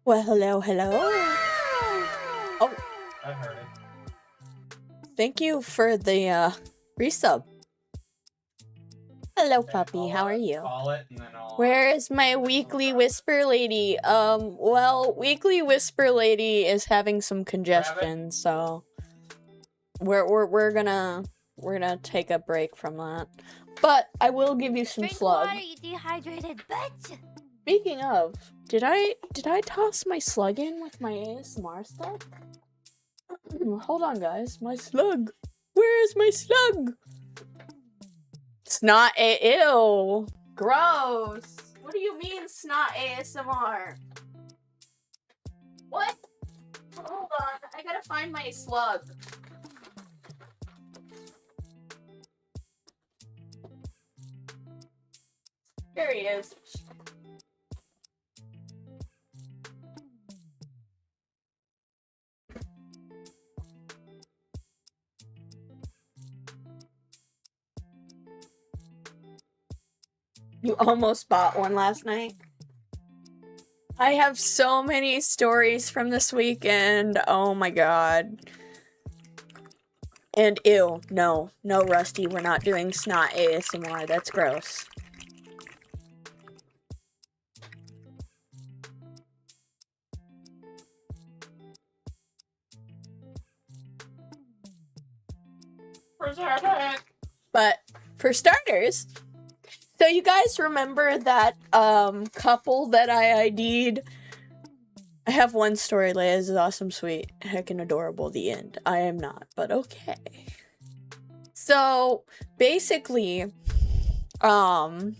Well, hello, hello. Oh, I heard it. thank you for the resub. Hello, Okay, puppy. How are you? Call it, and then I'll. Where is my weekly whisper lady? Well, weekly whisper lady is having some congestion, so we're gonna take a break from that. But I will give you some Drink slug. water, you dehydrated bitch. Speaking of, did I toss my slug in with my ASMR stuff? Hold on, guys. My slug. Where's my slug? Snot ew. Gross. What do you mean snot ASMR? What? Hold on. I gotta find my slug. There he is. You almost bought one last night? I have so many stories from this weekend. Oh my god. And ew, no, Rusty, we're not doing snot ASMR. That's gross. But for starters, so you guys remember that couple that I ID'd? I have one story. Leia is awesome, sweet, heckin' adorable. The end. I am not, but okay. So basically, I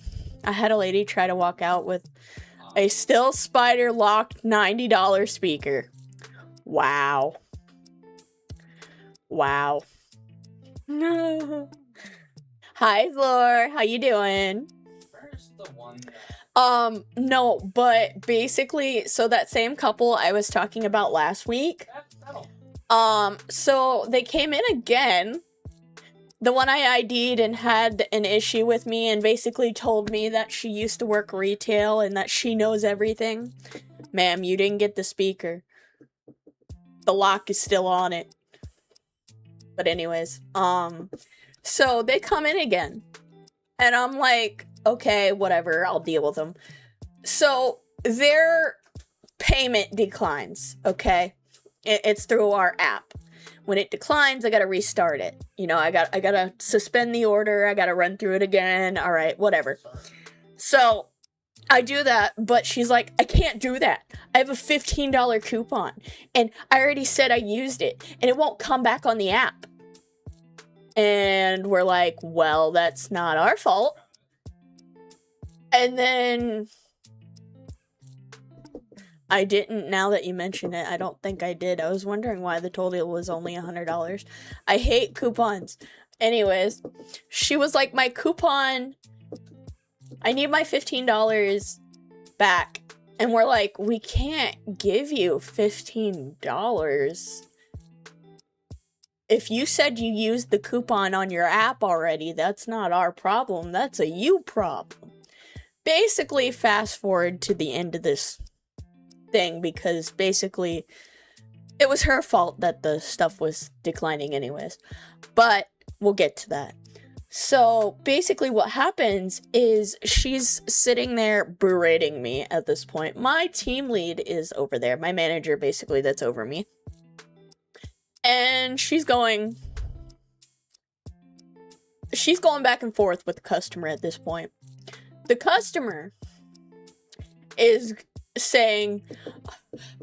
had a lady try to walk out with a Still Spider locked $90 speaker. Wow. Wow. No. Hi, Floor. How you doing? Where's the one that... No, but basically, so that same couple I was talking about last week, so they came in again, the one I ID'd and had an issue with me and basically told me that she used to work retail and that she knows everything. Ma'am, you didn't get the speaker. The lock is still on it. But anyways, so they come in again. And I'm like, okay, whatever, I'll deal with them. So their payment declines, okay? It's through our app. When it declines, I gotta restart it. You know, I gotta suspend the order, I gotta run through it again, alright, whatever. So I do that, but she's like, I can't do that. I have a $15 coupon, and I already said I used it, and it won't come back on the app. And we're like, well, that's not our fault. And then I didn't, now that you mention it, I don't think I did. I was wondering why the total was only $100. I hate coupons. Anyways, she was like, my coupon, I need my $15 back. And we're like, we can't give you $15. If you said you used the coupon on your app already, that's not our problem. That's a you problem. Basically, fast forward to the end of this thing, because basically it was her fault that the stuff was declining anyways. But we'll get to that. So basically what happens is she's sitting there berating me at this point. My team lead is over there, my manager basically that's over me. And she's going back and forth with the customer at this point. The customer is saying,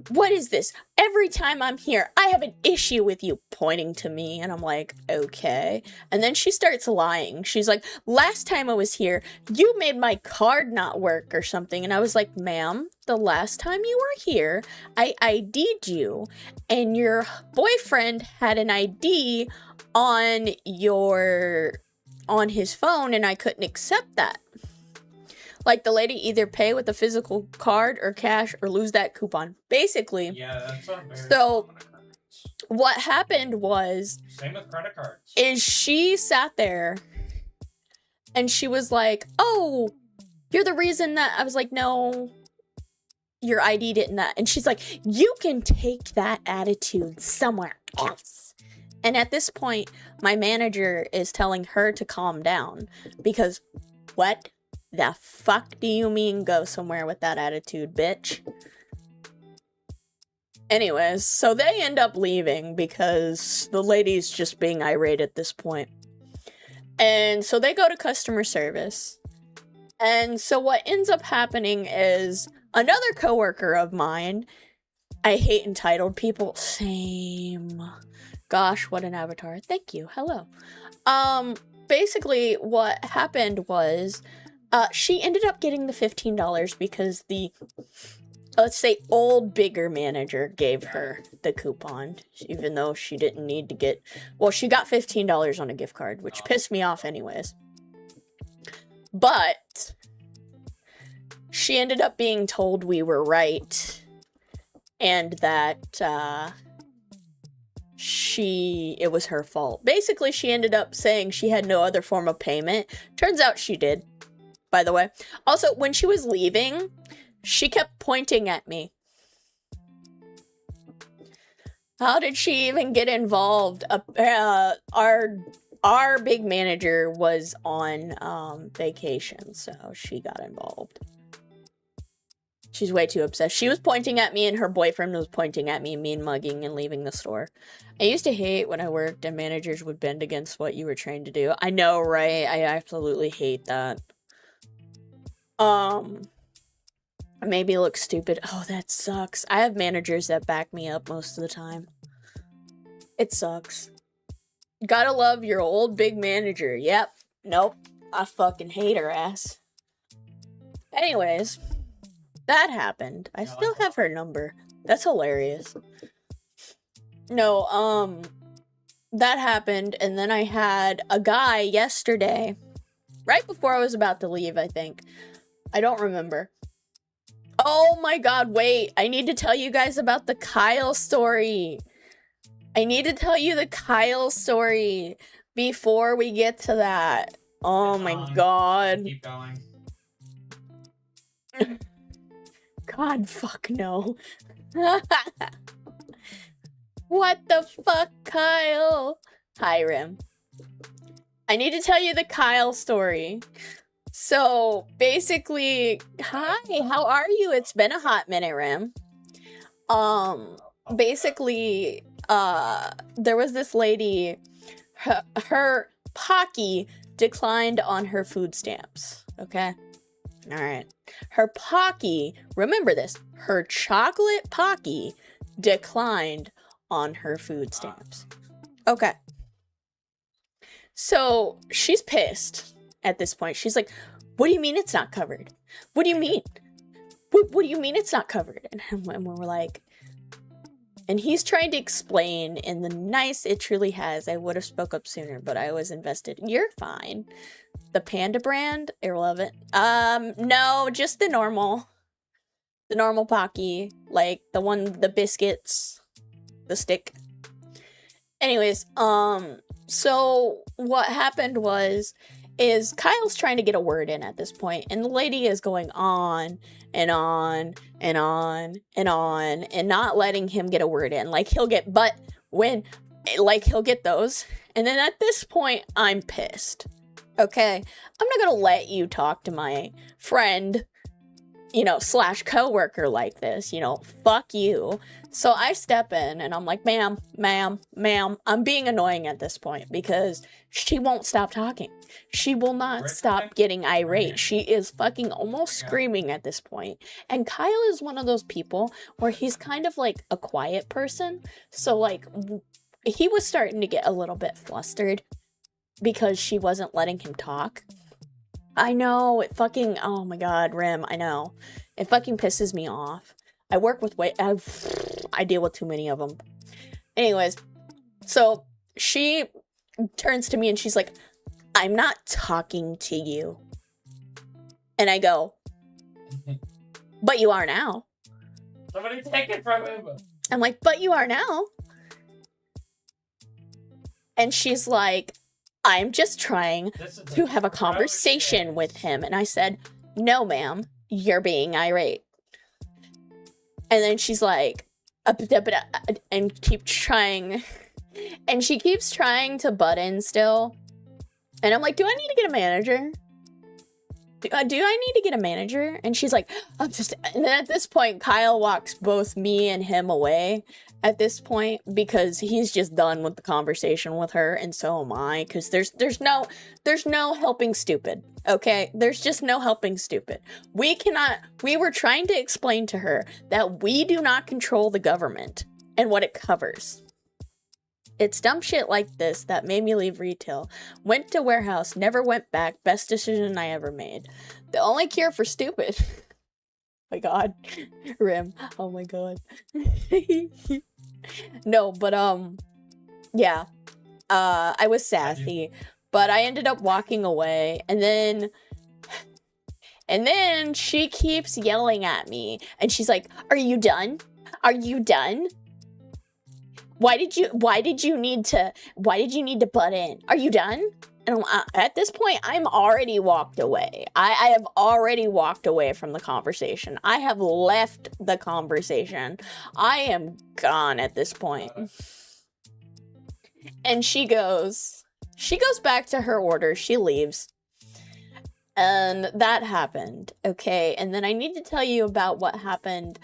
what is this? Every time I'm here, I have an issue with you, pointing to me. And I'm like, okay. And then she starts lying. She's like, last time I was here, you made my card not work or something. And I was like, ma'am, the last time you were here, I ID'd you, and your boyfriend had an ID on his phone, and I couldn't accept that. Like, the lady either pay with a physical card or cash or lose that coupon. Basically. Yeah, that's a very so what happened was, same with credit cards, is she sat there and she was like, oh, you're the reason that, I was like, no, You're ID'd in that. And she's like, you can take that attitude somewhere else. And at this point, my manager is telling her to calm down. Because what the fuck do you mean go somewhere with that attitude, bitch? Anyways, so they end up leaving because the lady's just being irate at this point. And so they go to customer service. And so what ends up happening is another coworker of mine, I hate entitled people. Same. Gosh, what an avatar. Thank you. Hello. Basically what happened was she ended up getting the $15 because the, let's say, old, bigger manager gave her the coupon, even though she didn't need to get, well, she got $15 on a gift card, which pissed me off anyways. But she ended up being told we were right and that it was her fault. Basically, she ended up saying she had no other form of payment. Turns out she did, by the way. Also, when she was leaving, she kept pointing at me. How did she even get involved? Our big manager was on vacation, so she got involved. She's way too obsessed. She was pointing at me and her boyfriend was pointing at me, mean mugging and leaving the store. I used to hate when I worked and managers would bend against what you were trained to do. I know, right? I absolutely hate that. Maybe look stupid. Oh, that sucks. I have managers that back me up most of the time. It sucks. Gotta love your old big manager. Yep. Nope. I fucking hate her ass. Anyways, that happened. I still have her number. That's hilarious. No, that happened, and then I had a guy yesterday, right before I was about to leave, I think. I don't remember. Oh my god, wait. I need to tell you guys about the Kyle story. I need to tell you the Kyle story before we get to that. Oh my god. Keep going. God, fuck no. What the fuck, Kyle? Hi, Rim. I need to tell you the Kyle story. So, basically, hi, how are you? It's been a hot minute, Rim. Basically, there was this lady, her Pocky declined on her food stamps, okay? Alright. Her Pocky, remember this, her chocolate Pocky declined on her food stamps. Okay. So, she's pissed at this point. She's like, what do you mean it's not covered? What do you mean? What do you mean it's not covered? And we're like, and he's trying to explain in the nice it truly has. I would have spoke up sooner, but I was invested. You're fine. The Panda brand, irrelevant. No, just the normal Pocky, like the biscuits, the stick. Anyways, so what happened is Kyle's trying to get a word in at this point, and the lady is going on and on and on and on and not letting him get a word in. Like he'll get those, and then at this point I'm pissed. Okay, I'm not gonna let you talk to my friend, / coworker like this, fuck you. So I step in and I'm like, ma'am, I'm being annoying at this point because she won't stop talking. She will not stop getting irate. She is fucking almost screaming at this point. And Kyle is one of those people where he's kind of like a quiet person. So like, he was starting to get a little bit flustered because she wasn't letting him talk. I know, it fucking, oh my god, Rim, I know. It fucking pisses me off. I work with I deal with too many of them. Anyways, so she turns to me and she's like, I'm not talking to you. And I go, but you are now. Somebody take it from him. I'm like, but you are now. And she's like, I'm just trying to have a conversation with him. And I said, no, ma'am, you're being irate. And then she's like, and keep trying, and she keeps trying to butt in still. And I'm like, do I need to get a manager? Do I need to get a manager? And she's like, I'm just, and then at this point, Kyle walks both me and him away at this point because he's just done with the conversation with her, and so am I, because there's no helping stupid, okay? There's just no helping stupid. We were trying to explain to her that we do not control the government and what it covers. It's dumb shit like this that made me leave retail. Went to warehouse, never went back. Best decision I ever made. The only cure for stupid. My god. Rim. Oh my god. No, but yeah. I was sassy, but I ended up walking away, and then she keeps yelling at me, and she's like, "Are you done? Are you done? Why did you need to butt in? Are you done?" And at this point, I'm already walked away. I have already walked away from the conversation. I have left the conversation. I am gone at this point. And she goes back to her order. She leaves. And that happened. Okay. And then I need to tell you about what happened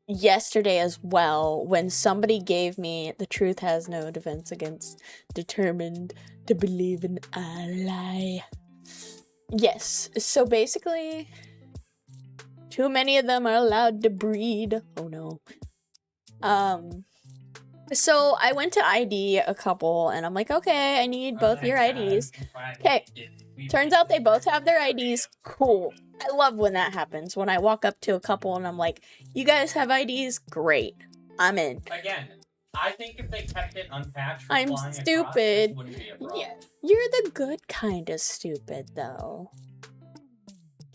yesterday as well, when somebody gave me "the truth has no defense against determined to believe in a lie." Yes, so basically, too many of them are allowed to breed. Oh no. So I went to ID a couple, and I'm like, okay, I need both your IDs. Okay, turns out they both have their IDs. Cool. I love when that happens. When I walk up to a couple and I'm like, "You guys have IDs? Great. I'm in." Again, I think if they kept it unpatched, I'm flying across, stupid. this wouldn't be a problem. Yeah, you're the good kind of stupid, though.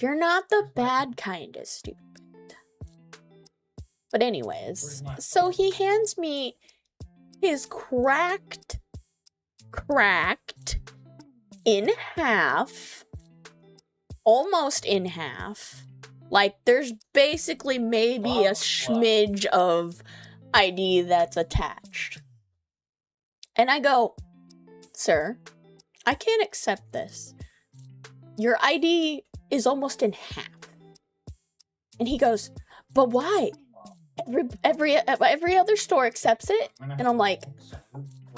You're not the bad kind of stupid. But anyways, so he hands me his cracked in half, almost in half. Like, there's basically maybe a smidge of ID that's attached. And I go, "Sir, I can't accept this. Your ID is almost in half." And he goes, "But why? Every other store accepts it." And I'm like,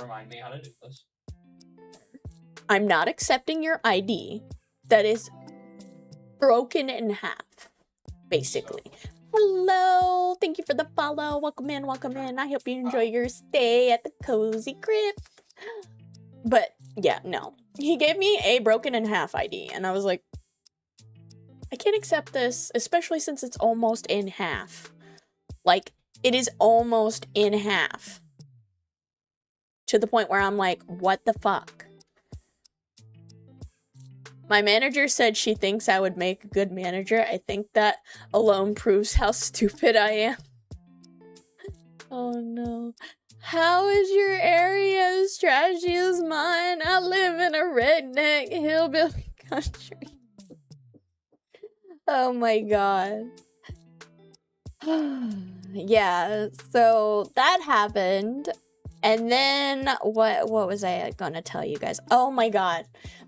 remind me how to do this. "I'm not accepting your ID that is broken in half, basically." Hello, thank you for the follow. Welcome in, welcome in. I hope you enjoy your stay at the Cozy Crypt. But yeah, no. He gave me a broken in half ID, and I was like, I can't accept this, especially since it's almost in half. Like, it is almost in half. To the point where I'm like, what the fuck? My manager said she thinks I would make a good manager. I think that alone proves how stupid I am. Oh no. How is your area as trashy as mine? I live in a redneck hillbilly country. Oh my god. Yeah, so that happened. And then what was I gonna tell you guys? Oh my god.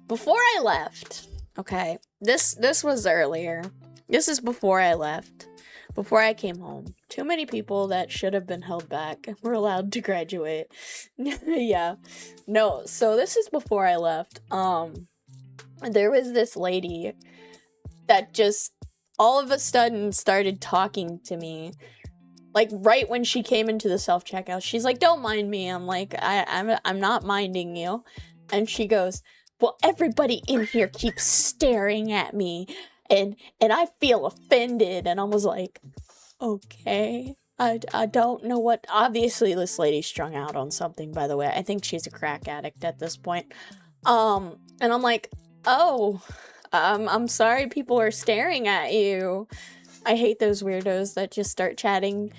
Before I left, okay, this was earlier. This is before I left. Before I came home. Too many people that should have been held back were allowed to graduate. Yeah. No, so this is before I left. There was this lady that just all of a sudden started talking to me. Like, right when she came into the self-checkout, she's like, "Don't mind me." I'm like, I'm not minding you. And she goes, "Well, everybody in here keeps staring at me, and I feel offended." And I was like, okay, I don't know what. Obviously, this lady's strung out on something, by the way. I think she's a crack addict at this point. And I'm like, oh, I'm sorry people are staring at you. I hate those weirdos that just start chatting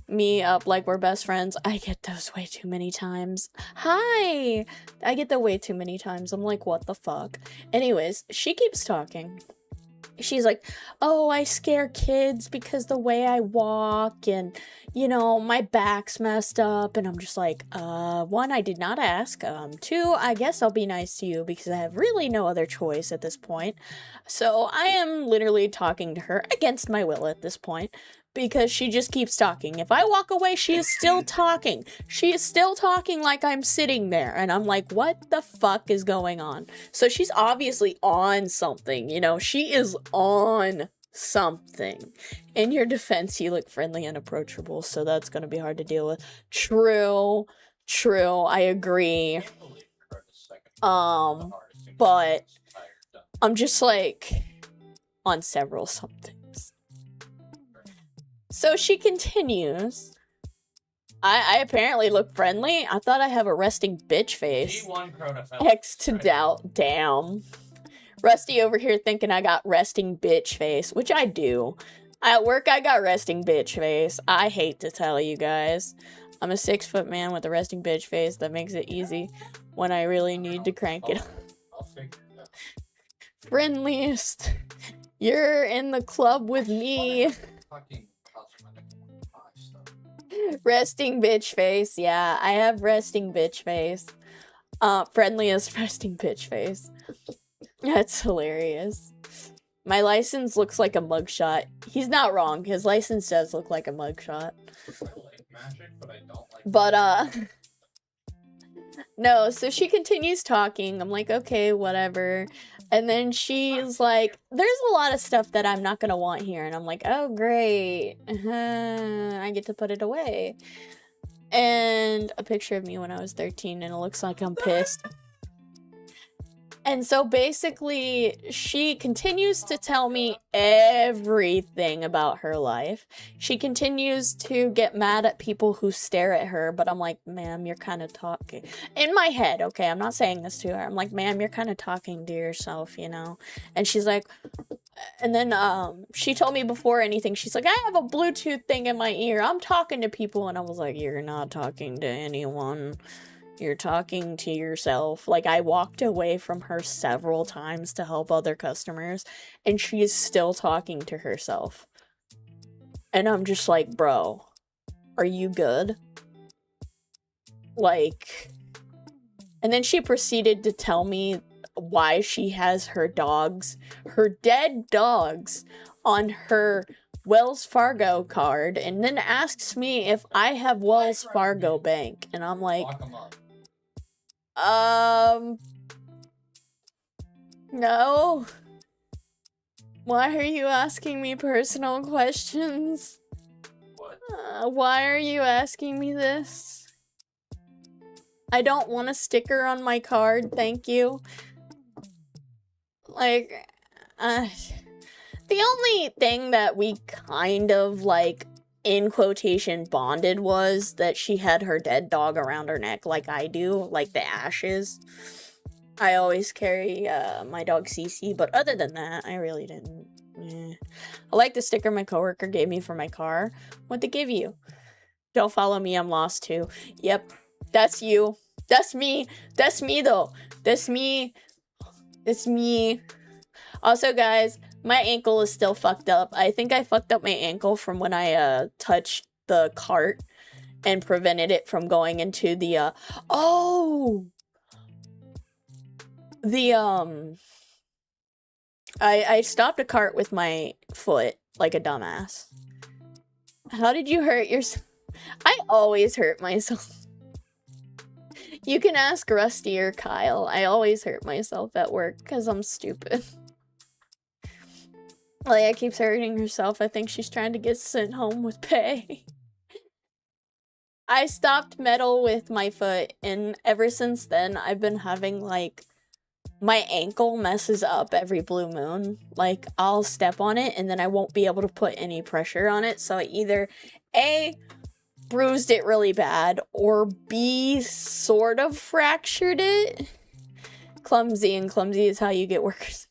me up like we're best friends. I get those way too many times. Hi! I get that way too many times. I'm like, what the fuck? Anyways, she keeps talking. she's like, oh, I scare kids because the way I walk and, you know, my back's messed up. And I'm just like, one, I did not ask. Two, I guess I'll be nice to you because I have really no other choice at this point. So I am literally talking to her against my will at this point because she just keeps talking. If I walk away, she is still talking. She is still talking like I'm sitting there. And I'm like, what the fuck is going on? So she's obviously on something, you know, she is on something. In your defense, you look friendly and approachable, so that's gonna be hard to deal with. True, I agree. But I'm just like on several somethings. So she continues. I apparently look friendly. I thought I have a resting bitch face. X to doubt. Damn. Rusty over here thinking I got resting bitch face, which I do. At work, I got resting bitch face. I hate to tell you guys. I'm a 6-foot man with a resting bitch face that makes it easy when I really need to crank it up. Friendliest. You're in the club with me. Resting bitch face. Yeah, I have resting bitch face. Friendliest resting bitch face. That's hilarious. My license looks like a mugshot. He's not wrong. His license does look like a mugshot. I like magic, but I don't like But, no, so she continues talking. I'm like, okay, whatever. And then she's like, there's a lot of stuff that I'm not gonna want here. And I'm like, oh, great. I get to put it away. And a picture of me when I was 13, and it looks like I'm pissed. And so basically, she continues to tell me everything about her life. She continues to get mad at people who stare at her, but I'm like, ma'am, you're kind of talking. In my head, okay, I'm not saying this to her. I'm like, ma'am, you're kind of talking to yourself, you know? And she's like, and then she told me before anything, she's like, I have a Bluetooth thing in my ear. I'm talking to people. And I was like, you're not talking to anyone. You're talking to yourself. Like, I walked away from her several times to help other customers, and she is still talking to herself. And I'm just like, bro, are you good? Like, and then she proceeded to tell me why she has her dead dogs, on her Wells Fargo card, and then asks me if I have Wells Fargo Bank. And I'm like, no. Why are you asking me personal questions? What? Why are you asking me this? I don't want a sticker on my card, thank you. Like, the only thing that we kind of, like, in quotation, bonded was that she had her dead dog around her neck like I do, like the ashes. I always carry my dog Cece, but other than that, I really didn't. I like the sticker my coworker gave me for my car. What'd they give you? Don't follow me, I'm lost too. Yep, that's you. That's me. That's me though. That's me. It's me. Also, guys, my ankle is still fucked up. I think I fucked up my ankle from when I touched the cart and prevented it from going into the I stopped a cart with my foot like a dumbass. How did you hurt yourself? I always hurt myself. You can ask Rusty or Kyle. I always hurt myself at work because I'm stupid. Leia keeps hurting herself. I think she's trying to get sent home with pay. I stopped metal with my foot, and ever since then, I've been having, like, my ankle messes up every blue moon. Like, I'll step on it, and then I won't be able to put any pressure on it, so I either, A, bruised it really bad, or B, sort of fractured it. Clumsy, and clumsy is how you get workers.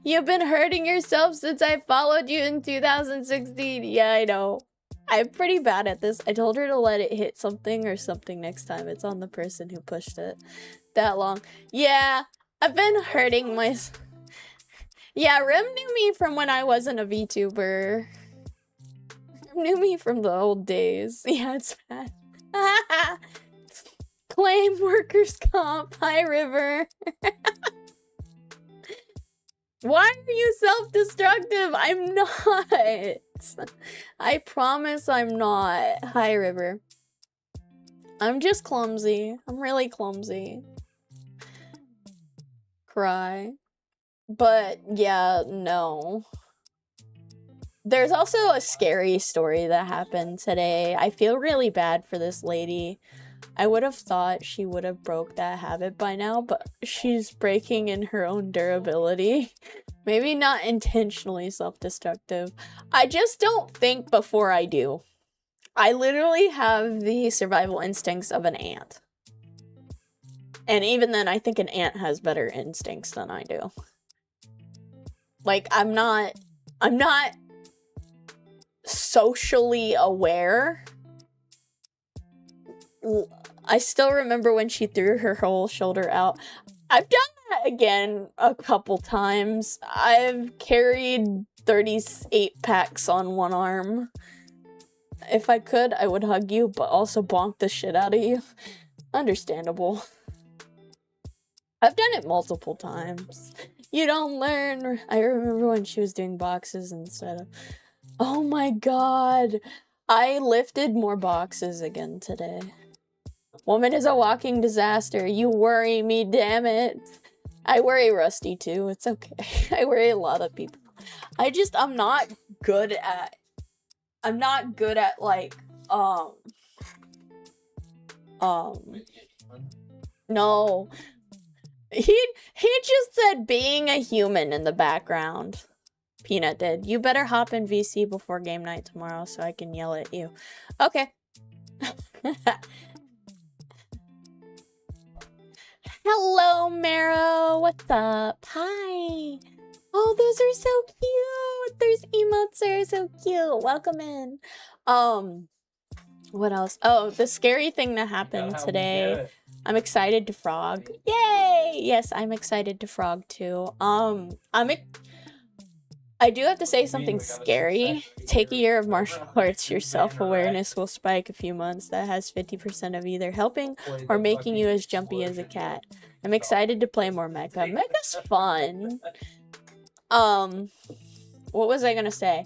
You've been hurting yourself since I followed you in 2016. Yeah, I know. I'm pretty bad at this. I told her to let it hit something or something next time. It's on the person who pushed it that long. Yeah, I've been hurting myself. Yeah, Rim knew me from when I wasn't a VTuber. Rim knew me from the old days. Yeah, it's bad. Claim workers' comp. Hi, River. Why are you self-destructive? I'm not. I promise I'm not. Hi, River. I'm just clumsy. I'm really clumsy. Cry. But yeah, no. There's also a scary story that happened today. I feel really bad for this lady. I would have thought she would have broke that habit by now, but she's breaking in her own durability. Maybe not intentionally self-destructive. I just don't think before I do. I literally have the survival instincts of an ant. And even then, I think an ant has better instincts than I do. Like, I'm not socially aware. I still remember when she threw her whole shoulder out. I've done that again a couple times. I've carried 38 packs on one arm. If I could, I would hug you, but also bonk the shit out of you. Understandable. I've done it multiple times. You don't learn. I remember when she was doing boxes instead of... Oh my god. I lifted more boxes again today. Woman is a walking disaster. You worry me, damn it. I worry Rusty too. It's okay. I worry a lot of people. I'm not good at... like, no. He just said being a human in the background. Peanut did. You better hop in VC before game night tomorrow so I can yell at you. Okay. Hello, Marrow. What's up? Hi. Oh, those are so cute. There's emotes that are so cute. Welcome in. What else? Oh, the scary thing that happened today. I'm excited to frog. Yay! Yes, I'm excited to frog too. I do have to say something scary. Take a year of martial arts. Your self-awareness will spike a few months. That has 50% of either helping or making you as jumpy as a cat. I'm excited to play more Mecha. Mecha's fun. What was I gonna say?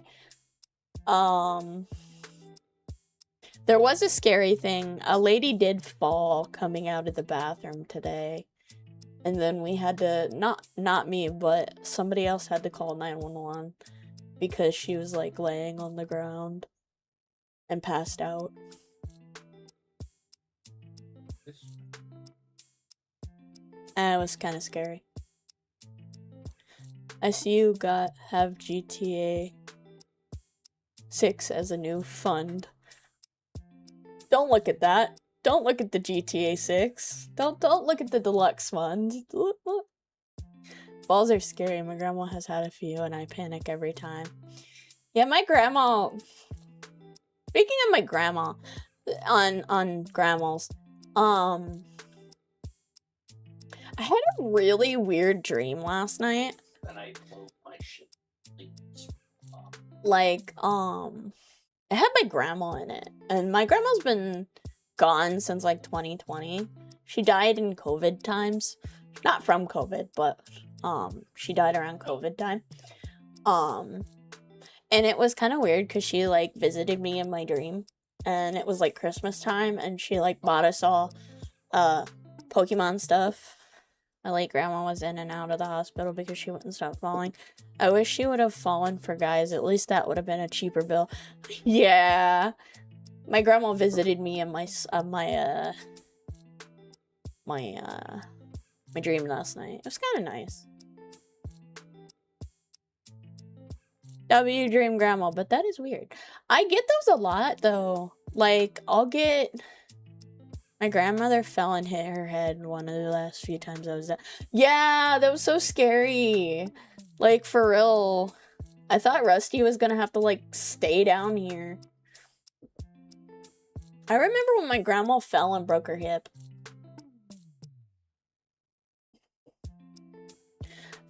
There was a scary thing. A lady did fall coming out of the bathroom today. And then we had to, not me, but somebody else had to call 911 because she was like laying on the ground and passed out. And it was kind of scary. I see you have GTA 6 as a new fund. Don't look at that. Don't look at the GTA 6. Don't look at the deluxe fund. Look. Balls are scary. My grandma has had a few and I panic every time. Yeah, my grandma... Speaking of my grandma, on grandmas, I had a really weird dream last night. Then I blow my shit. Like, it had my grandma in it. And my grandma's been gone since like 2020. She died in COVID times. Not from COVID, but she died around COVID time. And it was kind of weird because she like visited me in my dream. And it was like Christmas time and she like bought us all Pokemon stuff. My late grandma was in and out of the hospital because she wouldn't stop falling. I wish she would have fallen for guys. At least that would have been a cheaper bill. Yeah. My grandma visited me in my dream last night. It was kind of nice. W dream grandma, but that is weird. I get those a lot though. Like, I'll get... My grandmother fell and hit her head one of the last few times I was there. Yeah, that was so scary. Like, for real. I thought Rusty was gonna have to, like, stay down here. I remember when my grandma fell and broke her hip.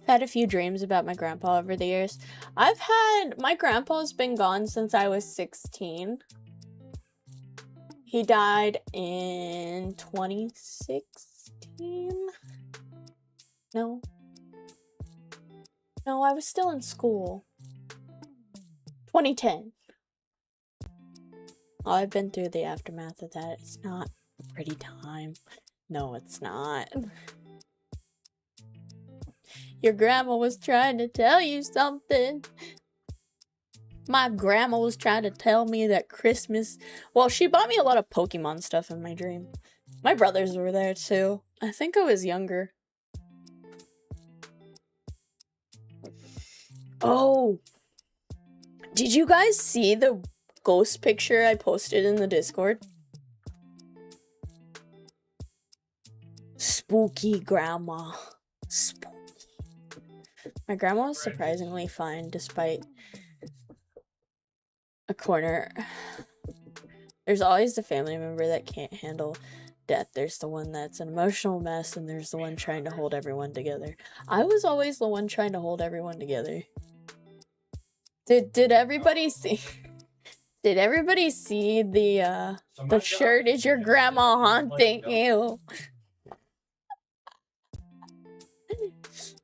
Had a few dreams about my grandpa over the years. My grandpa's been gone since I was 16. He died in 2016. No, I was still in school. 2010. Oh, I've been through the aftermath of that. It's not a pretty time. No, it's not. Your grandma was trying to tell you something. My grandma was trying to tell me that Christmas... Well, she bought me a lot of Pokemon stuff in my dream. My brothers were there too. I think I was younger. Oh! Did you guys see the ghost picture I posted in the Discord? Spooky grandma. Spooky. My grandma was surprisingly fine despite a corner. There's always the family member that can't handle death. There's the one that's an emotional mess, and there's the one trying to hold everyone together. I was always the one trying to hold everyone together. Did everybody see? Did everybody see the shirt? Is your grandma haunting you?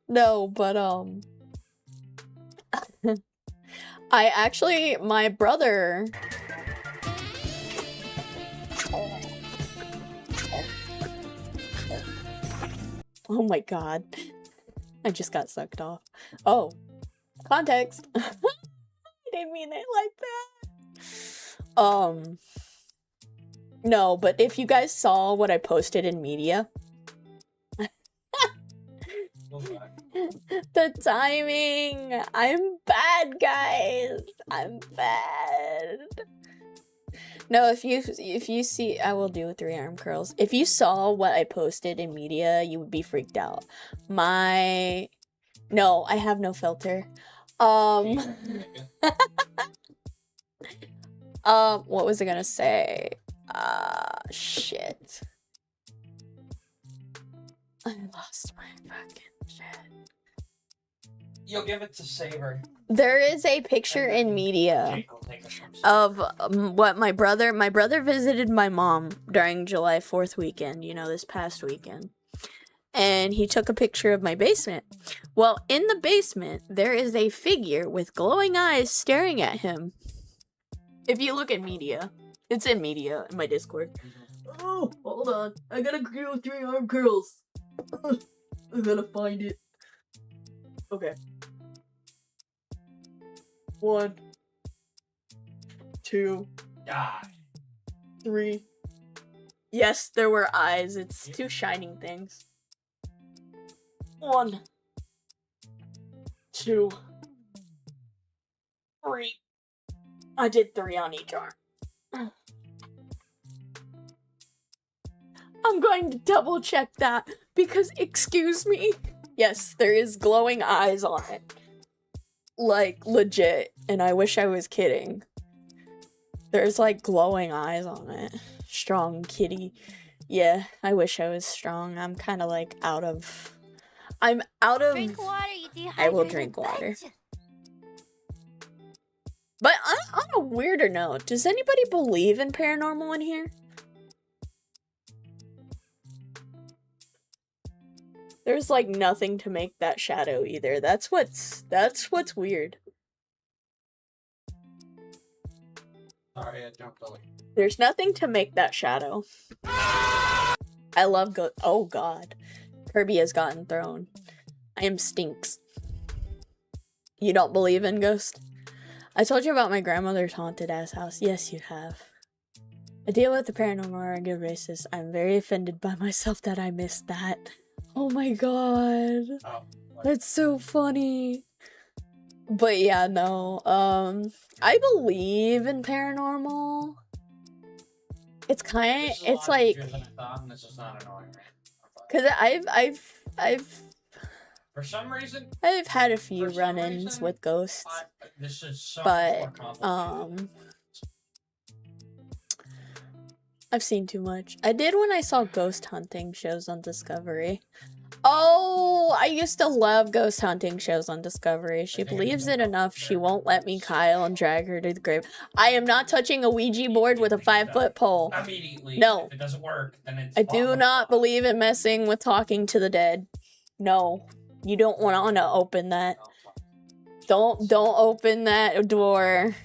No, but my brother. Oh my god. I just got sucked off. Oh. Context. I didn't mean it like that. No, but if you guys saw what I posted in media. The timing. I'm bad, guys. I'm bad. No, if you see, I will do 3 arm curls. If you saw what I posted in media, you would be freaked out. No, I have no filter. What was I gonna say? Shit. I lost my fucking shit. You'll give it to Saber. There is a picture in media of what my brother visited my mom during July 4th weekend, this past weekend. And he took a picture of my basement. Well, in the basement, there is a figure with glowing eyes staring at him. If you look at media, it's in media in my Discord. Oh, hold on. I gotta do 3 arm curls. I gotta find it. Okay. 1, 2, Die. 3. Yes, there were eyes. It's 2 shining things. 1, 2, 3. I did 3 on each arm. I'm going to double check that because, excuse me. Yes, there is glowing eyes on it. Like, legit. And I wish I was kidding. There's, like, glowing eyes on it. Strong kitty. Yeah, I wish I was strong. I'm kind of, like, out of... Drink water, you dehydrated I will drink water. bitch. But on a weirder note, does anybody believe in paranormal in here? There's like nothing to make that shadow either. That's what's weird. Sorry, I jumped over. There's nothing to make that shadow. I love oh god. Kirby has gotten thrown. I am stinks. You don't believe in ghosts? I told you about my grandmother's haunted ass house. Yes, you have. I deal with the paranormal on a good basis. I'm very offended by myself that I missed that. Oh my god. Oh, That's so funny. But yeah, no. I believe in paranormal. It's kind of, it's like, this is not annoying, right? cause I've For some reason, I've had a few For some run-ins reason, with ghosts, this is so but more complicated. I've seen too much. I did when I saw ghost hunting shows on Discovery. Oh, I used to love ghost hunting shows on Discovery. She believes it enough, she won't let me Kyle and drag her to the grave. I am not touching a Ouija board with a 5-foot pole. Immediately. No. If it doesn't work, then it's I do not believe in messing with talking to the dead. No. You don't want to open that. Don't open that door.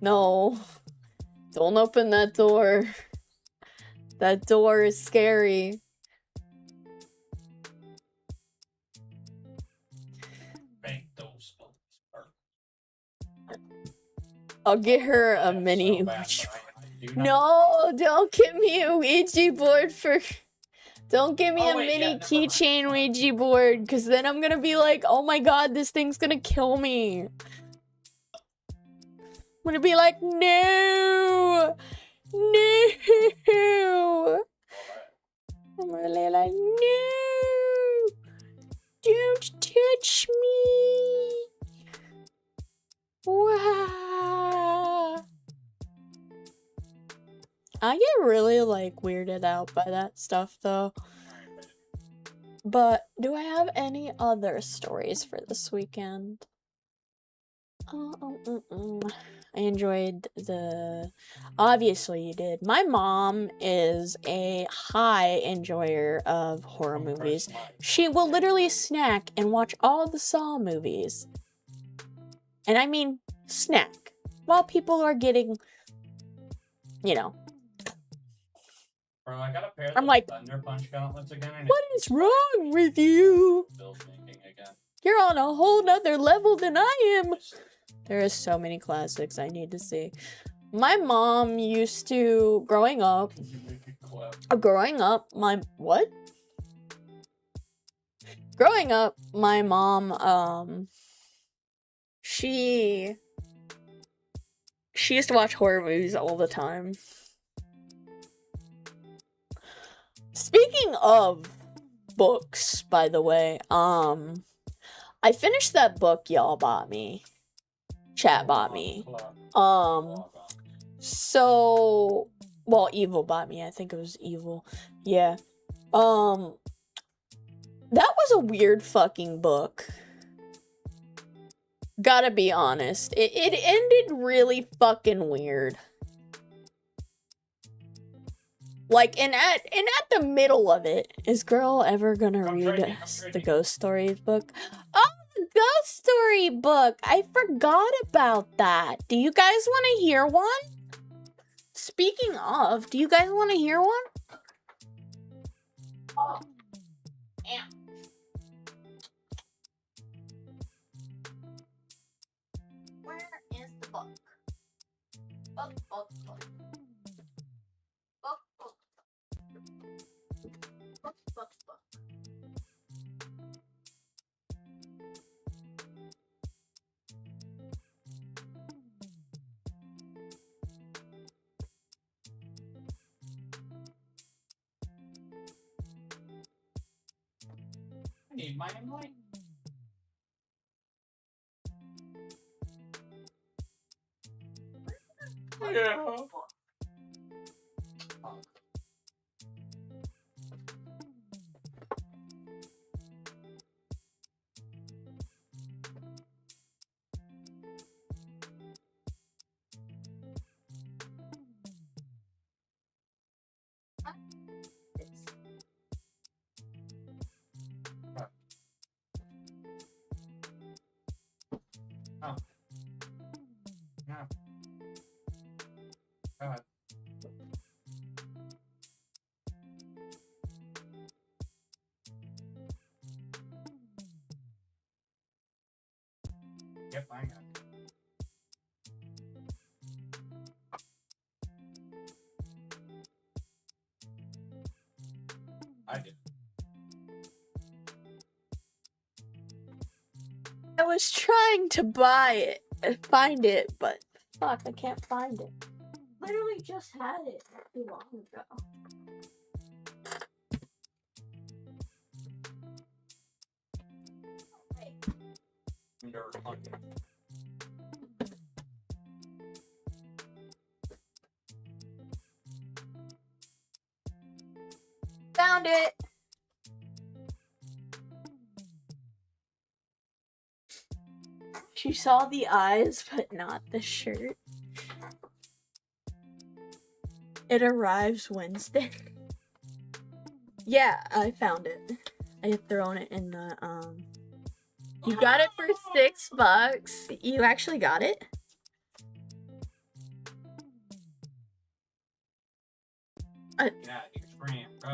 No. Don't open that door. That door is scary. I'll get her a mini Ouija board. No, don't give me a Ouija board for... Don't give me a mini keychain Ouija board, because then I'm gonna be like, oh my god, this thing's gonna kill me. I'm gonna be like, no! No! I'm really like, no! Don't touch me! Wow! I get really, like, weirded out by that stuff, though. But, do I have any other stories for this weekend? I enjoyed the... Obviously you did. My mom is a high enjoyer of horror movies. She will literally snack and watch all the Saw movies. And I mean, snack. While people are getting, you know... Bro, I got a pair of I'm like, Thunder Punch gauntlets again. What is wrong with you? You're on a whole nother level than I am. There is so many classics I need to see. My mom used to, growing up, my mom, she used to watch horror movies all the time. Speaking of books, by the way, I finished that book y'all bought me. Chat bought me. So, well, Evil bought me. I think it was Evil. Yeah. That was a weird fucking book. Gotta be honest. It ended really fucking weird. Like, and at the middle of it, is girl ever gonna read the Ghost Stories book? Oh, the Ghost Story book! I forgot about that. Do you guys want to hear one? Speaking of, do you guys want to hear one? Oh. Yeah. Where is the book? Book. Book. I need my light. Yeah. Oh. Yeah. Go ahead. Yep, I got it. I did. I was trying to buy it and find it, but fuck, I can't find it. Literally just had it not too long ago. Found it! She saw the eyes, but not the shirt. It arrives Wednesday. Yeah, I found it. I had thrown it in the, You got it for $6. You actually got it?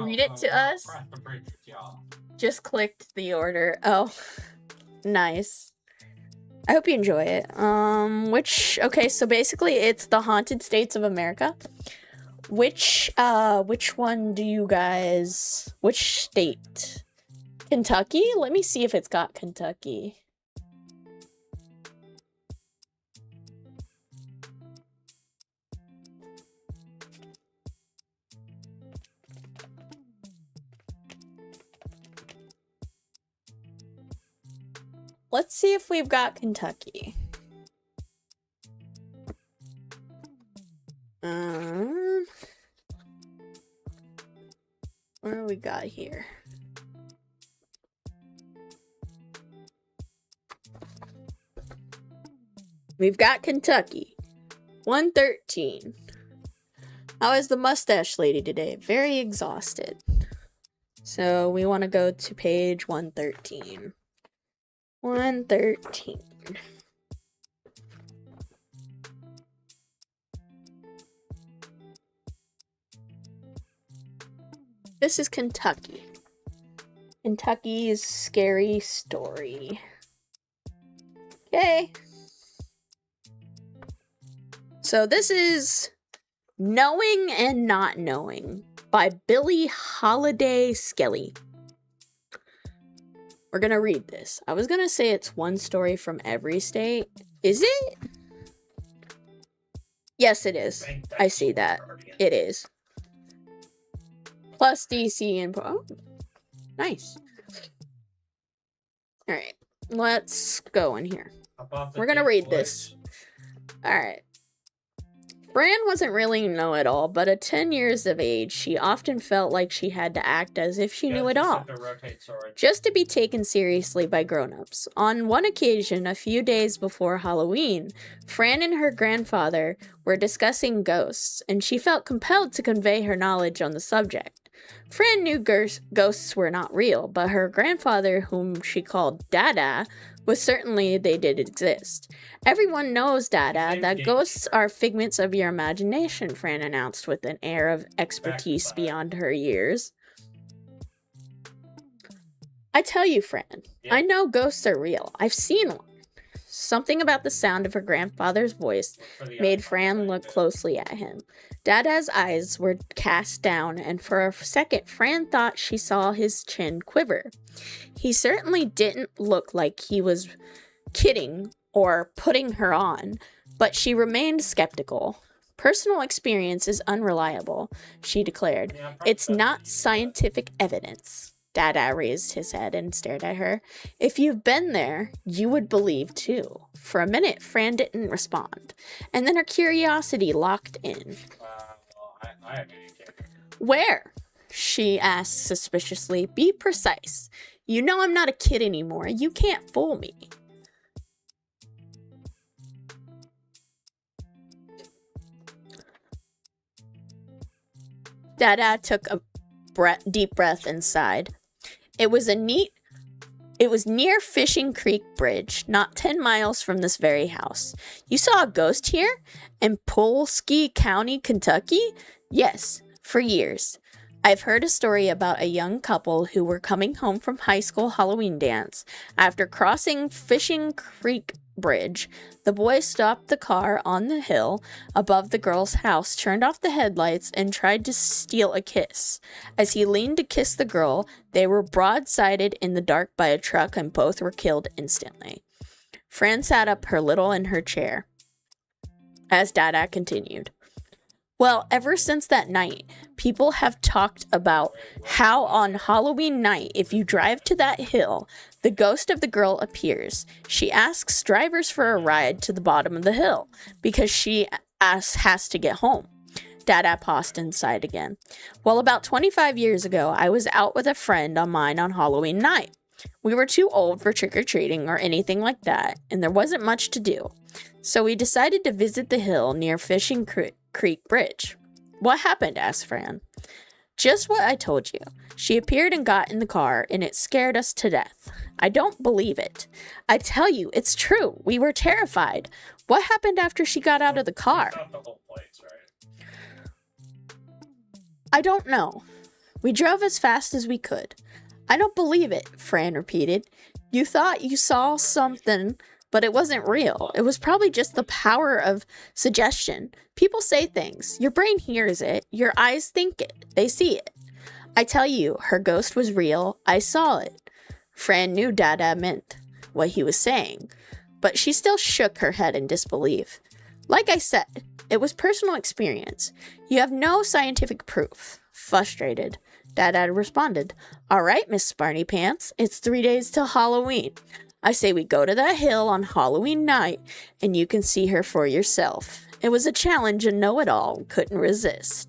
Read it to us. Just clicked the order. Oh, nice. I hope you enjoy it. Okay, so basically it's the Haunted States of America. Which one do you guys, which state? Kentucky? Let me see if it's got Kentucky. Let's see if we've got Kentucky. What do we got here? We've got Kentucky. 113. How is the mustache lady today? Very exhausted. So we want to go to page 113. 113. This is Kentucky. Kentucky's scary story. Okay. So this is Knowing and Not Knowing by Billie Holiday Skelly. We're gonna read this. I was gonna say it's one story from every state. Is it? Yes, it is. I see that. It is. Plus DC and... Oh, nice. Alright. Let's go in here. We're gonna read this. Alright. Fran wasn't really a know-it-all, but at 10 years of age, she often felt like she had to act as if she knew it all, just to be taken seriously by grown-ups. On one occasion, a few days before Halloween, Fran and her grandfather were discussing ghosts, and she felt compelled to convey her knowledge on the subject. Fran knew ghosts were not real, but her grandfather, whom she called Dada, was certainly they did exist. Everyone knows, Dada, that ghosts are figments of your imagination, Fran announced with an air of expertise beyond her years. I tell you, Fran, I know ghosts are real. I've seen one. Something about the sound of her grandfather's voice made Fran look closely at him. Dada's eyes were cast down, and for a second Fran thought she saw his chin quiver. He certainly didn't look like he was kidding or putting her on, but she remained skeptical. Personal experience is unreliable, she declared. It's not scientific evidence. Dada raised his head and stared at her. If you've been there, you would believe too. For a minute, Fran didn't respond, and then her curiosity locked in. Where? She asked suspiciously. Be precise. You know I'm not a kid anymore. You can't fool me. Dada took a deep breath and sighed. It was near Fishing Creek Bridge, not 10 miles from this very house. You saw a ghost here? In Polsky County, Kentucky? Yes, for years. I've heard a story about a young couple who were coming home from high school Halloween dance. After crossing Fishing Creek Bridge, the boy stopped the car on the hill above the girl's house, turned off the headlights, and tried to steal a kiss. As he leaned to kiss the girl, they were broadsided in the dark by a truck, and both were killed instantly. Fran sat up a little in her chair as Dada continued. Well, ever since that night, people have talked about how on Halloween night, if you drive to that hill, the ghost of the girl appears. She asks drivers for a ride to the bottom of the hill because she has to get home. Dada paused and sighed again. Well, about 25 years ago, I was out with a friend of mine on Halloween night. We were too old for trick-or-treating or anything like that, and there wasn't much to do. So we decided to visit the hill near Fishing Creek Bridge. What happened? Asked Fran. Just what I told you. She appeared and got in the car, and it scared us to death. I don't believe it. I tell you, it's true. We were terrified. What happened after she got out of the car? Not the whole place, right? I don't know. We drove as fast as we could. I don't believe it, Fran repeated. You thought you saw something, but it wasn't real. It was probably just the power of suggestion. People say things. Your brain hears it. Your eyes think it. They see it. I tell you, her ghost was real. I saw it. Fran knew Dada meant what he was saying, but she still shook her head in disbelief. Like I said, it was personal experience. You have no scientific proof. Frustrated, Dada responded, All right, Miss Sparny Pants, it's 3 days till Halloween. I say we go to that hill on Halloween night, and you can see her for yourself. It was a challenge a know-it-all couldn't resist.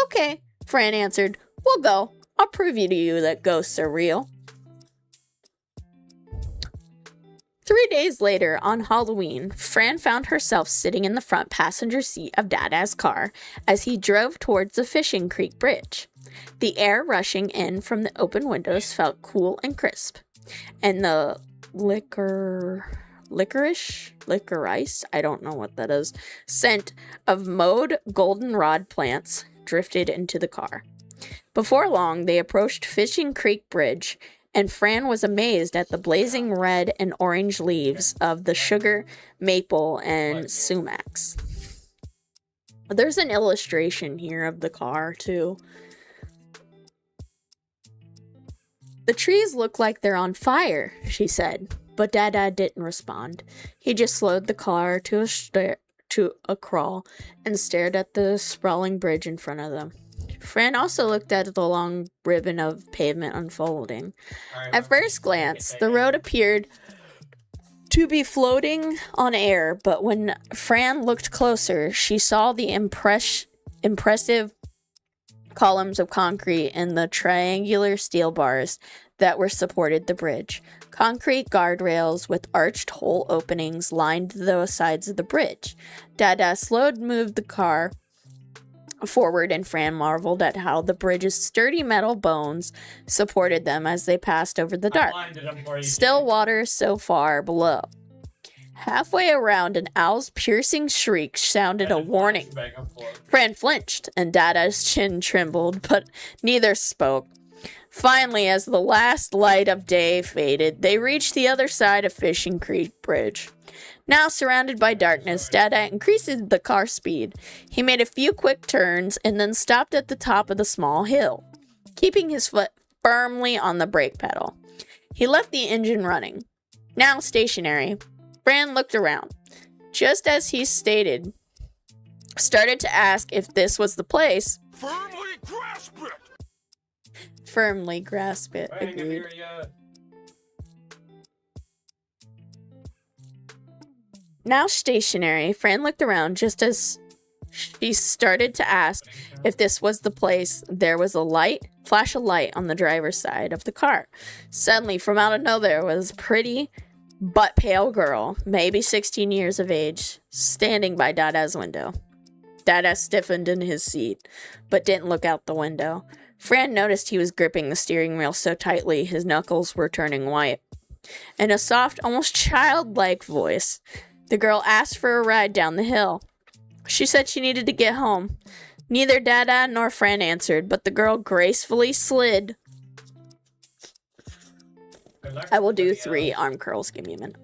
Okay, Fran answered. We'll go. I'll prove to you that ghosts are real. 3 days later, on Halloween, Fran found herself sitting in the front passenger seat of Dada's car as he drove towards the Fishing Creek Bridge. The air rushing in from the open windows felt cool and crisp, and the licorice, I don't know what that is, scent of mowed goldenrod plants drifted into the car. Before long, they approached Fishing Creek Bridge, and Fran was amazed at the blazing red and orange leaves of the sugar, maple, and sumacs. There's an illustration here of the car, too. The trees look like they're on fire, she said, but Dada didn't respond. He just slowed the car to a crawl and stared at the sprawling bridge in front of them. Fran also looked at the long ribbon of pavement unfolding. At first glance, the road appeared to be floating on air, but when Fran looked closer, she saw the impressive columns of concrete and the triangular steel bars that were supported the bridge. Concrete guardrails with arched hole openings lined the sides of the bridge. Dada moved the car forward, and Fran marveled at how the bridge's sturdy metal bones supported them as they passed over the dark, still water so far below. Halfway around, an owl's piercing shriek sounded a warning. Fran flinched, and Dada's chin trembled, but neither spoke. Finally, as the last light of day faded, they reached the other side of Fishing Creek Bridge. Now surrounded by darkness, Dada increased the car speed. He made a few quick turns and then stopped at the top of the small hill, keeping his foot firmly on the brake pedal. He left the engine running. Now stationary, Fran looked around. Just as he started to ask if this was the place. Firmly grasp it! Firmly grasp it, agreed. Now stationary, Fran looked around just as she started to ask if this was the place. There was a flash of light on the driver's side of the car. Suddenly, from out of nowhere, was a pretty but pale girl, maybe 16 years of age, standing by Dada's window. Dada stiffened in his seat, but didn't look out the window. Fran noticed he was gripping the steering wheel so tightly his knuckles were turning white. In a soft, almost childlike voice, the girl asked for a ride down the hill. She said she needed to get home. Neither Dada nor Fran answered, but the girl gracefully slid. I will do 3 arm curls. Give me a minute.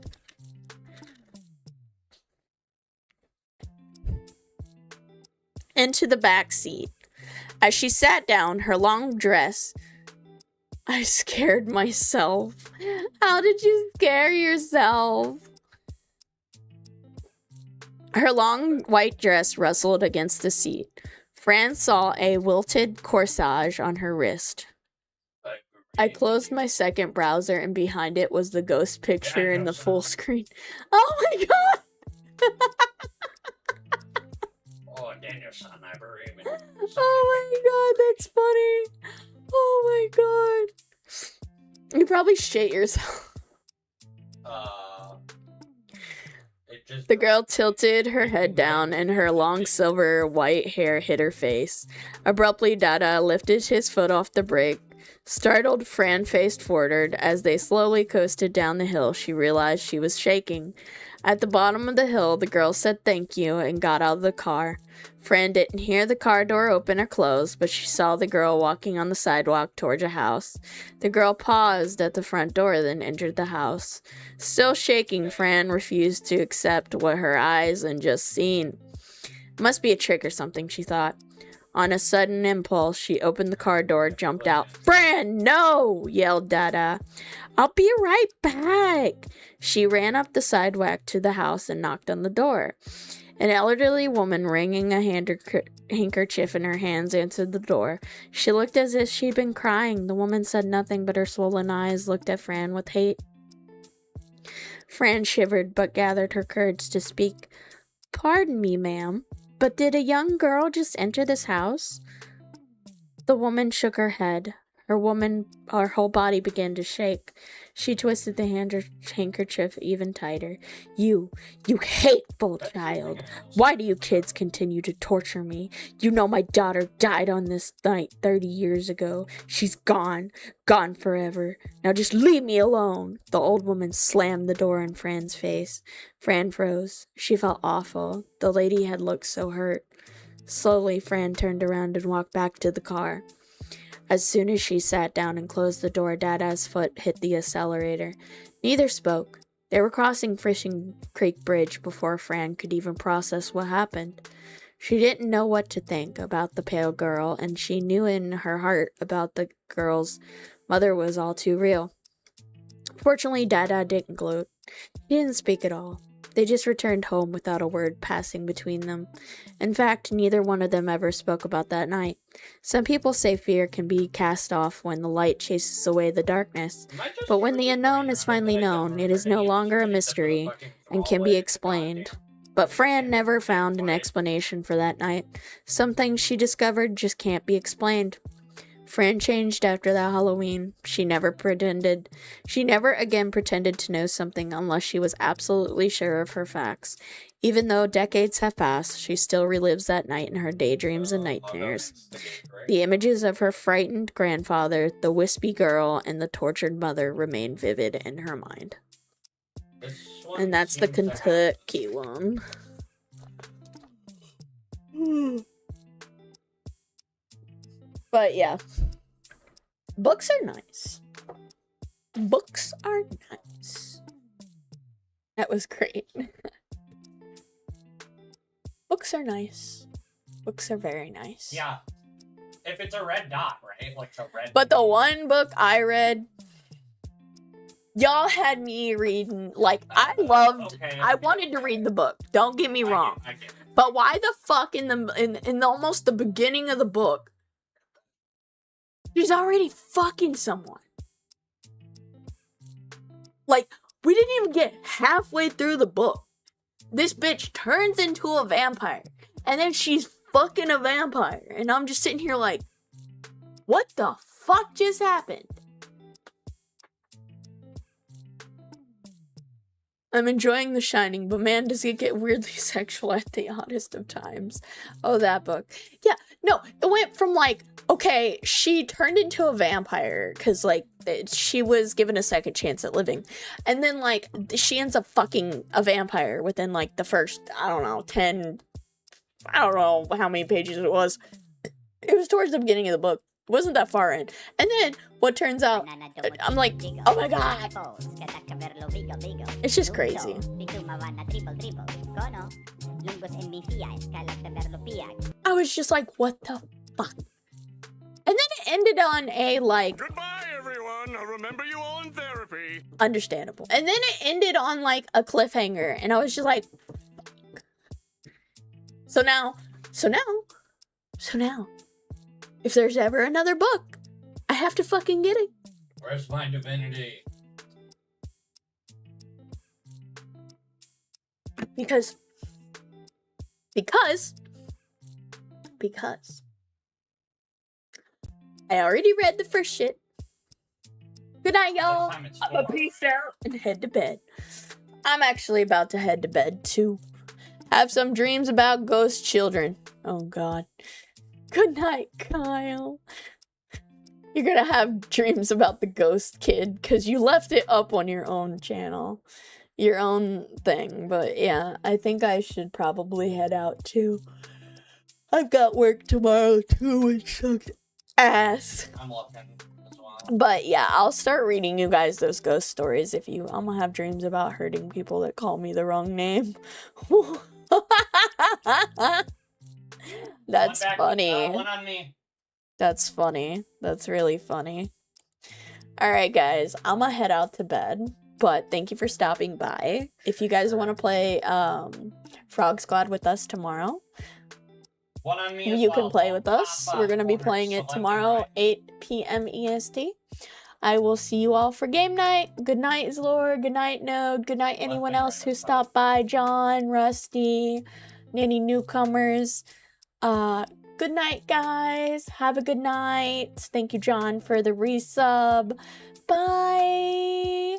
Into the back seat. As she sat down, her long dress... I scared myself. How did you scare yourself? Her long white dress rustled against the seat. Fran saw a wilted corsage on her wrist. I closed my second browser, and behind it was the ghost picture in the full screen. Oh my god! Oh, Daniel-san, I believe in Oh my god, that's funny. Oh my god. You probably shit yourself. It just. The girl tilted her head down and her long silver white hair hid her face. Abruptly, Dada lifted his foot off the brake. Startled, Fran faced forward. As they slowly coasted down the hill, she realized she was shaking. At the bottom of the hill, the girl said thank you and got out of the car. Fran didn't hear the car door open or close, but she saw the girl walking on the sidewalk towards a house. The girl paused at the front door, then entered the house. Still shaking, Fran refused to accept what her eyes had just seen. Must be a trick or something, she thought. On a sudden impulse, she opened the car door, jumped out. "Fran, no!" yelled Dada. "I'll be right back." She ran up the sidewalk to the house and knocked on the door. An elderly woman, wringing a handkerchief in her hands, answered the door. She looked as if she'd been crying. The woman said nothing, but her swollen eyes looked at Fran with hate. Fran shivered, but gathered her courage to speak. "Pardon me, ma'am, but did a young girl just enter this house?" The woman shook her head. Her whole body began to shake. She twisted the handkerchief even tighter. You hateful child. Why do you kids continue to torture me? You know my daughter died on this night 30 years ago. She's gone forever. Now just leave me alone." The old woman slammed the door in Fran's face. Fran froze. She felt awful. The lady had looked so hurt. Slowly, Fran turned around and walked back to the car. As soon as she sat down and closed the door, Dada's foot hit the accelerator. Neither spoke. They were crossing Fishing Creek Bridge before Fran could even process what happened. She didn't know what to think about the pale girl, and she knew in her heart about the girl's mother was all too real. Fortunately, Dada didn't gloat. He didn't speak at all. They just returned home without a word passing between them. In fact, neither one of them ever spoke about that night. Some people say fear can be cast off when the light chases away the darkness, but when the unknown is finally known, it is no longer a mystery and can be explained. But Fran never found an explanation for that night. Some things she discovered just can't be explained. Fran changed after that Halloween. She never again pretended to know something unless she was absolutely sure of her facts. Even though decades have passed, she still relives that night in her daydreams and nightmares. The images of her frightened grandfather, the wispy girl, and the tortured mother remain vivid in her mind. And that's the Kentucky one. But yeah, books are nice. Books are nice. That was great. Books are nice. Books are very nice. Yeah. If it's a red dot, right? Like the red. But the one book I read, y'all had me reading, like, I wanted to read the book. Don't get me wrong. I get it. But why the fuck in almost the beginning of the book, she's already fucking someone? Like, we didn't even get halfway through the book. This bitch turns into a vampire, and then she's fucking a vampire. And I'm just sitting here like, what the fuck just happened? I'm enjoying The Shining, but man, does it get weirdly sexual at the oddest of times. Oh, that book. Yeah, no, it went from like, okay, she turned into a vampire because like she was given a second chance at living. And then like she ends up fucking a vampire within like the first, I don't know, 10, I don't know how many pages it was. It was towards the beginning of the book. It wasn't that far in. And then what turns out, I'm like, oh my god. It's just crazy. I was just like, what the fuck? And then it ended on a like, Goodbye, everyone. I'll remember you all in therapy. understandable. And then it ended on like a cliffhanger, and I was just like, fuck. So now, if there's ever another book, I have to fucking get it. Where's my divinity? Because I already read the first shit. Good night, y'all. This time it's I'm a 4. peace out and head to bed. I'm actually about to head to bed too. Have some dreams about ghost children. Oh God. Good night, Kyle. You're gonna have dreams about the ghost kid because you left it up on your own channel. Your own thing. But yeah, I think I should probably head out too. I've got work tomorrow too, which sucks ass. I'm looking as well. But yeah, I'll start reading you guys those ghost stories if you. I'm gonna have dreams about hurting people that call me the wrong name. That's One back, funny. one on me. That's funny. That's really funny. Alright, guys, I'm gonna head out to bed. But thank you for stopping by. If you guys want to play Frog Squad with us tomorrow, One on me as you well. can play with us. We're going to be playing it tomorrow, 8 p.m. EST. I will see you all for game night. Good night, Zlor. Good night, Node. Good night, anyone else who stopped by. John, Rusty, any newcomers. Good night, guys. Have a good night. Thank you, John, for the resub. Bye.